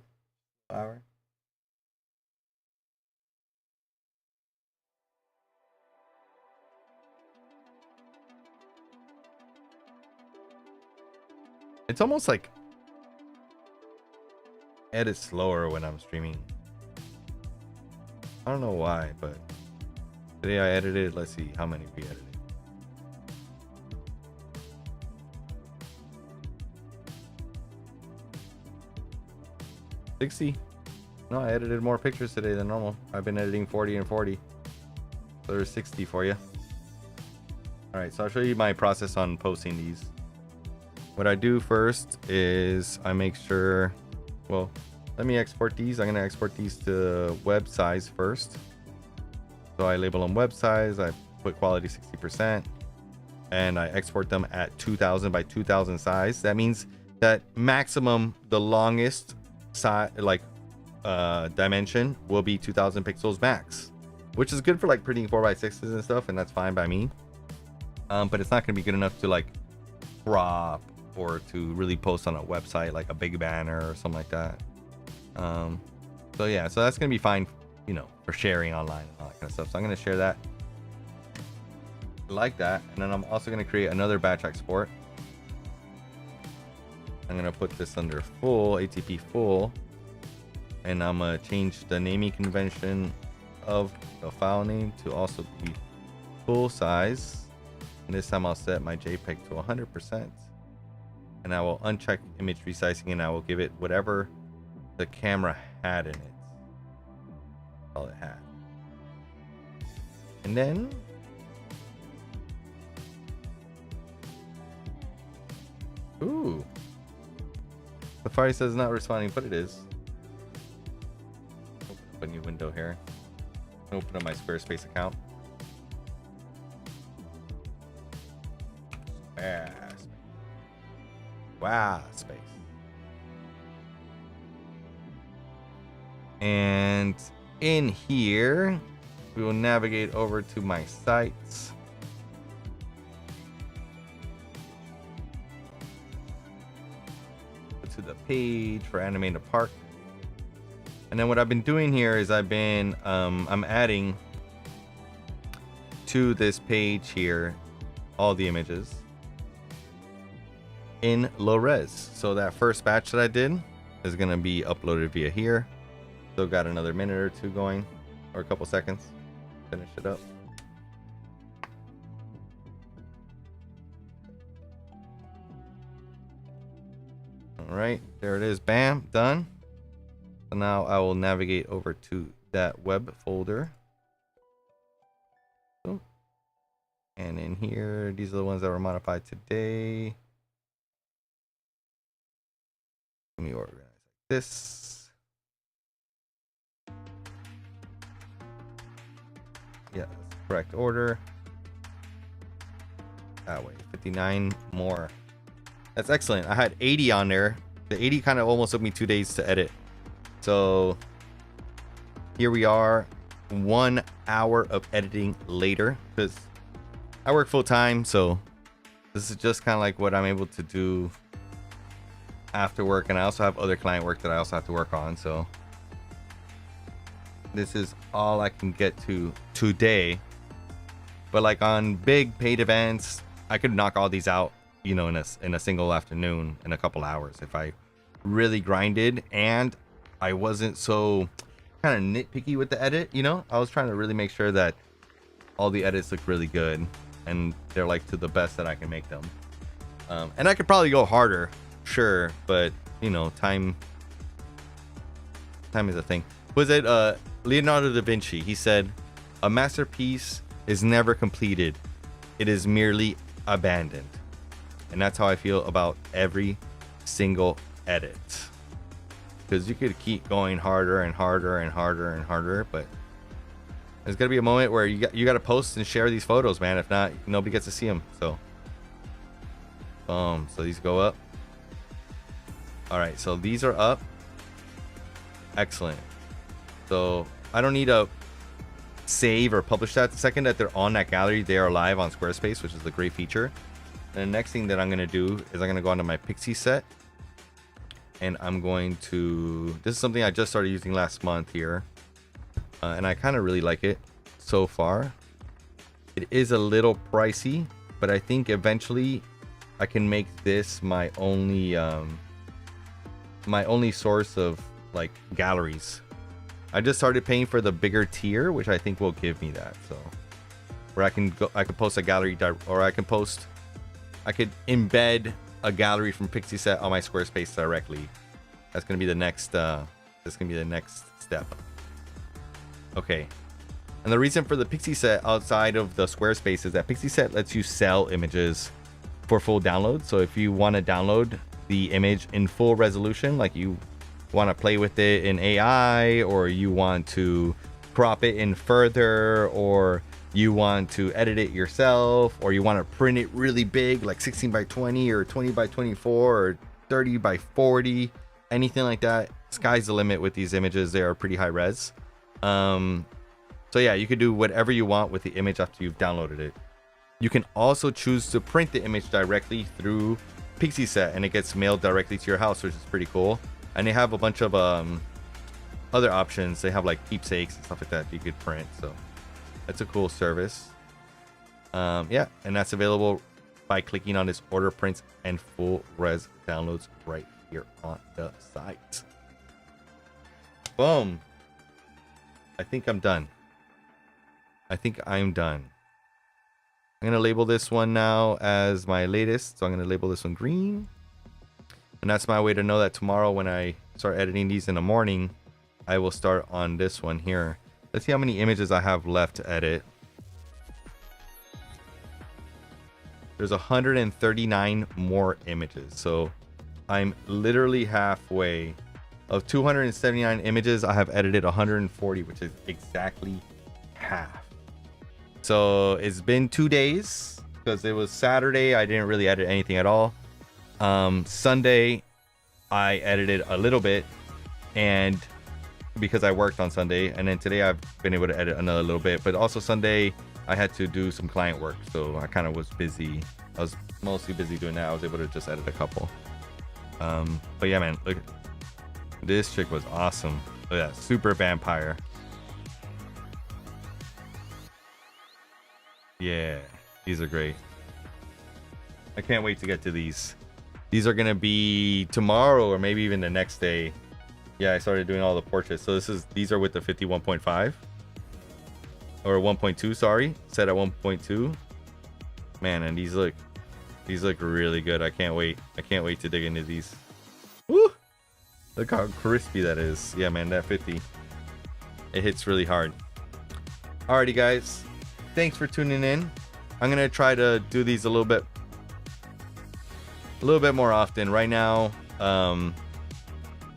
Hour. It's almost like edit slower when I'm streaming. I don't know why, but today I edited. Let's see how many we edited. $60. No, I edited more pictures today than normal. I've been editing 40 and 40. So there's 60 for you. All right, so I'll show you my process on posting these. What I do first is I make sure, well, let me export these. I'm gonna export these to web size first. So I label them web size, I put quality 60%, and I export them at 2000 by 2000 size. That means that maximum, the longest size, like dimension will be 2000 pixels max, which is good for like printing 4x6s and stuff, and that's fine by me. But it's not gonna be good enough to like crop or to really post on a website like a big banner or something like that. So yeah, so that's gonna be fine, you know, for sharing online and all that kind of stuff. So I'm gonna share that like that, and then I'm also gonna create another batch export. I'm gonna put this under full, ATP full, and I'm gonna change the naming convention of the file name to also be full size. And this time I'll set my JPEG to 100%, and I will uncheck image resizing, and I will give it whatever the camera had in it. All it had. And then ooh, Safari says not responding, but it is. Open up a new window here. Open up my Squarespace account. Wow, space. And in here, we will navigate over to my sites. Go to the page for Animated Park. And then what I've been doing here is I've been, I'm adding to this page here all the images in low res. So that first batch that I did is going to be uploaded via here. Still got another minute or two going, or a couple seconds. Finish it up. All right, there it is. Bam, done. So now I will navigate over to that web folder. Oh. And in here, these are the ones that were modified today. Let me organize like this. Yeah, that's the correct order. That way, 59 more. That's excellent. I had 80 on there. The 80 kind of almost took me 2 days to edit. So here we are, 1 hour of editing later, because I work full time. So this is just kind of like what I'm able to do after work, and I also have other client work that I also have to work on. So this is all I can get to today. But like on big paid events, I could knock all these out, you know, in a single afternoon, in a couple hours, if I really grinded and I wasn't so kind of nitpicky with the edit. You know, I was trying to really make sure that all the edits look really good and they're like to the best that I can make them. And I could probably go harder, sure, but you know, time is a thing. Was it Leonardo da Vinci? He said, "A masterpiece is never completed, it is merely abandoned." And that's how I feel about every single edit. because you could keep going harder and harder and harder and harder, but there's gonna be a moment where you got to post and share these photos, man. If not, nobody gets to see them. So boom. So these go up. All right, so these are up. Excellent. So I don't need to save or publish that. The second that they're on that gallery, they are live on Squarespace, which is a great feature. And the next thing that I'm going to do is I'm going to go onto my Pixie set, and I'm going to, this is something I just started using last month here, and I kind of really like it so far. It is a little pricey, but I think eventually I can make this my only source of like galleries. I just started paying for the bigger tier, which I think will give me that. So where I can post a gallery, or I could embed a gallery from Pixie Set on my Squarespace directly. That's gonna be the next step. Okay. And the reason for the Pixie Set outside of the Squarespace is that Pixie Set lets you sell images for full download. So if you want to download the image in full resolution, like you want to play with it in AI, or you want to crop it in further, or you want to edit it yourself, or you want to print it really big, like 16 by 20 or 20 by 24 or 30 by 40, anything like that, sky's the limit with these images. They are pretty high res. So yeah, you could do whatever you want with the image after you've downloaded it. You can also choose to print the image directly through Pixie Set, and it gets mailed directly to your house, which is pretty cool. And they have a bunch of other options. They have like keepsakes and stuff like that you could print. So that's a cool service. Yeah, and that's available by clicking on this order prints and full res downloads right here on the site. Boom. I think I'm done. I'm going to label this one now as my latest. So I'm going to label this one green. And that's my way to know that tomorrow when I start editing these in the morning, I will start on this one here. Let's see how many images I have left to edit. There's 139 more images. So I'm literally halfway. Of 279 images, I have edited 140, which is exactly half. So it's been 2 days because it was Saturday. I didn't really edit anything at all. Sunday, I edited a little bit, and because I worked on Sunday, and then today I've been able to edit another little bit. But also Sunday, I had to do some client work, so I kind of was busy. I was mostly busy doing that. I was able to just edit a couple. But yeah, man, look, this chick was awesome. Look at that, super vampire. Yeah, these are great. I can't wait to get to these. These are gonna be tomorrow or maybe even the next day. Yeah, I started doing all the portraits. So these are with the 51.5 or 1.2, sorry, set at 1.2. Man, and these look really good. I can't wait to dig into these. Woo! Look how crispy that is. Yeah, man, that 50, it hits really hard. Alrighty, guys, thanks for tuning in. I'm gonna try to do these a little bit more often. Right now,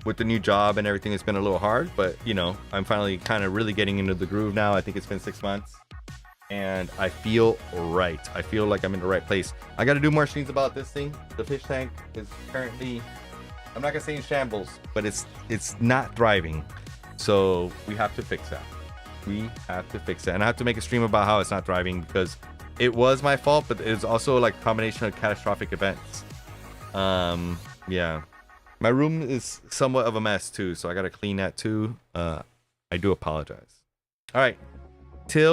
with the new job and everything, it's been a little hard, but you know, I'm finally kind of really getting into the groove now. I think it's been 6 months, and I feel right. I feel like I'm in the right place. I got to do more streams about this thing. The fish tank is currently, I'm not gonna say in shambles, but it's not thriving. So we have to fix that. And I have to make a stream about how it's not thriving, because it was my fault, but it's also like a combination of catastrophic events. Yeah, my room is somewhat of a mess too, so I gotta clean that too. I do apologize. All right, till